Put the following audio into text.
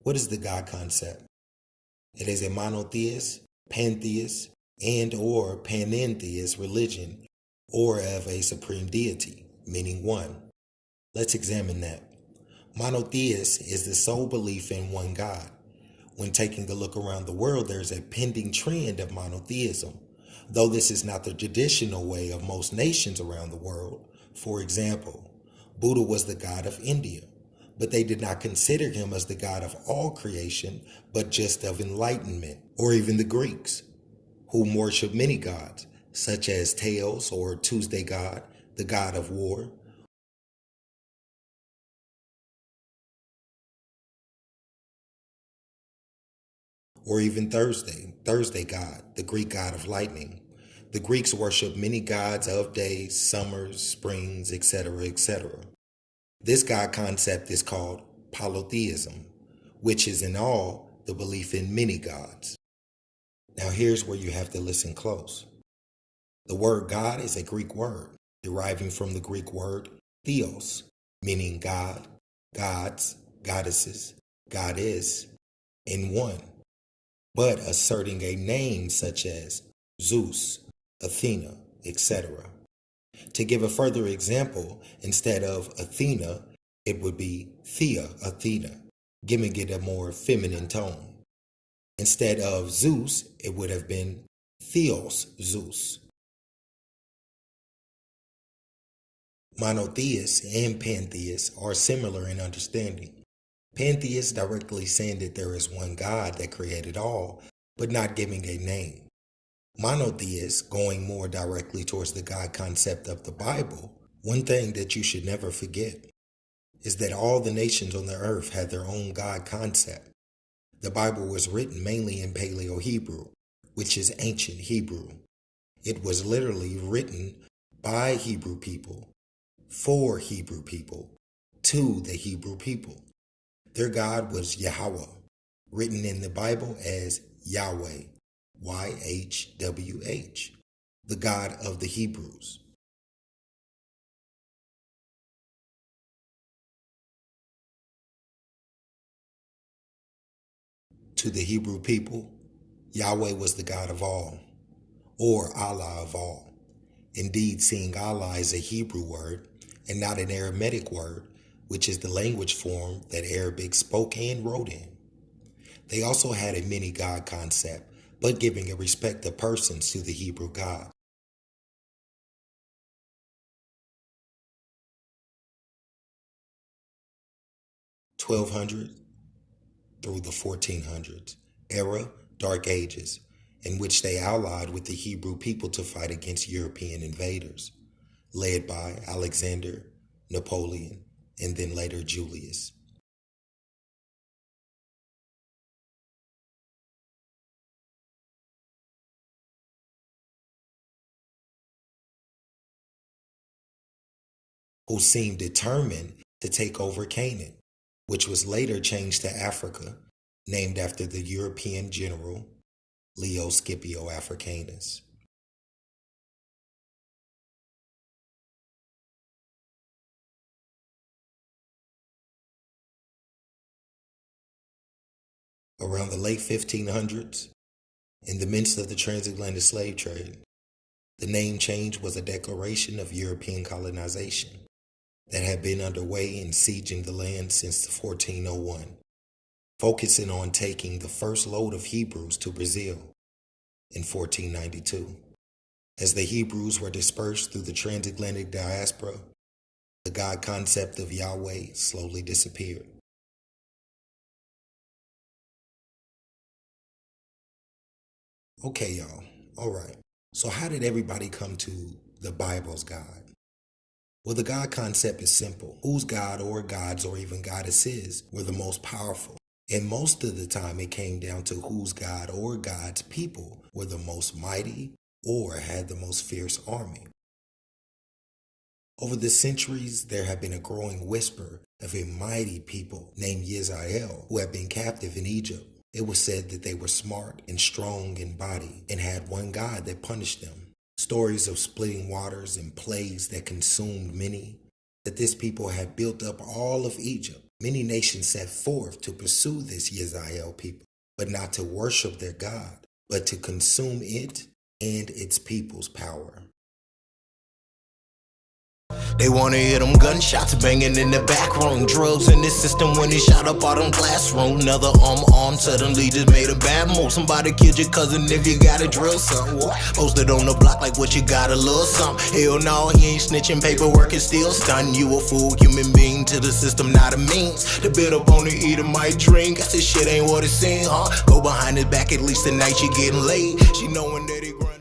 What is the God concept? It is a monotheist, pantheist, and or panentheist religion, or of a supreme deity, meaning one. Let's examine that. Monotheist is the sole belief in one God. When taking a look around the world, there's a pending trend of monotheism, though this is not the traditional way of most nations around the world. For example, Buddha was the god of India, but they did not consider him as the god of all creation, but just of enlightenment. Or even the Greeks, who worship many gods, such as Tails or Tuesday God, the god of war, or even Thursday God, the Greek god of lightning. The Greeks worship many gods of days, summers, springs, etc., etc. This God concept is called polytheism, which is in all the belief in many gods. Now here's where you have to listen close. The word God is a Greek word, deriving from the Greek word theos, meaning God, gods, goddesses, goddess, in one, but asserting a name such as Zeus, Athena, etc. To give a further example, instead of Athena, it would be Thea, Athena, giving it a more feminine tone. Instead of Zeus, it would have been Theos, Zeus. Monotheists and pantheists are similar in understanding. Pantheists directly saying that there is one God that created all, but not giving a name. Monotheists going more directly towards the God concept of the Bible. One thing that you should never forget is that all the nations on the earth had their own God concept. The Bible was written mainly in Paleo Hebrew, which is ancient Hebrew. It was literally written by Hebrew people, for Hebrew people, to the Hebrew people. Their God was Yahweh, written in the Bible as Yahweh, YHWH, the God of the Hebrews. To the Hebrew people, Yahweh was the God of all, or Allah of all. Indeed, seeing Allah is a Hebrew word and not an Aramaic word, which is the language form that Arabic spoke and wrote in. They also had a many God concept, but giving a respect of persons to the Hebrew God. 1200 through the 1400s, era, Dark Ages, in which they allied with the Hebrew people to fight against European invaders, led by Alexander, Napoleon, and then later Julius. Who seemed determined to take over Canaan, which was later changed to Africa, named after the European general Leo Scipio Africanus. Around the late 1500s, in the midst of the transatlantic slave trade, the name change was a declaration of European colonization that had been underway in sieging the land since 1401, focusing on taking the first load of Hebrews to Brazil in 1492. As the Hebrews were dispersed through the transatlantic diaspora, the God concept of Yahweh slowly disappeared. Okay, y'all. All right. So how did everybody come to the Bible's God? Well, the God concept is simple. Whose God or gods or even goddesses were the most powerful? And most of the time it came down to whose God or God's people were the most mighty or had the most fierce army. Over the centuries, there have been a growing whisper of a mighty people named Yisrael who had been captive in Egypt. It was said that they were smart and strong in body and had one God that punished them. Stories of splitting waters and plagues that consumed many, that this people had built up all of Egypt, Many nations set forth to pursue this Yisrael people, but not to worship their God, but to consume it and its people's power. They wanna hear them gunshots banging in the back room. Drugs in the system when they shot up all them classroom. Another arm suddenly just made a bad move. Somebody killed your cousin if you gotta drill something. Posted on the block like what you got a little something. Hell no, he ain't snitching, paperwork is still stunning. You a fool, human being to the system, not a means. The bit up on the eater might drink. Guess this shit ain't what it seems, huh? Go behind his back, at least tonight she getting laid. She knowing that he grind.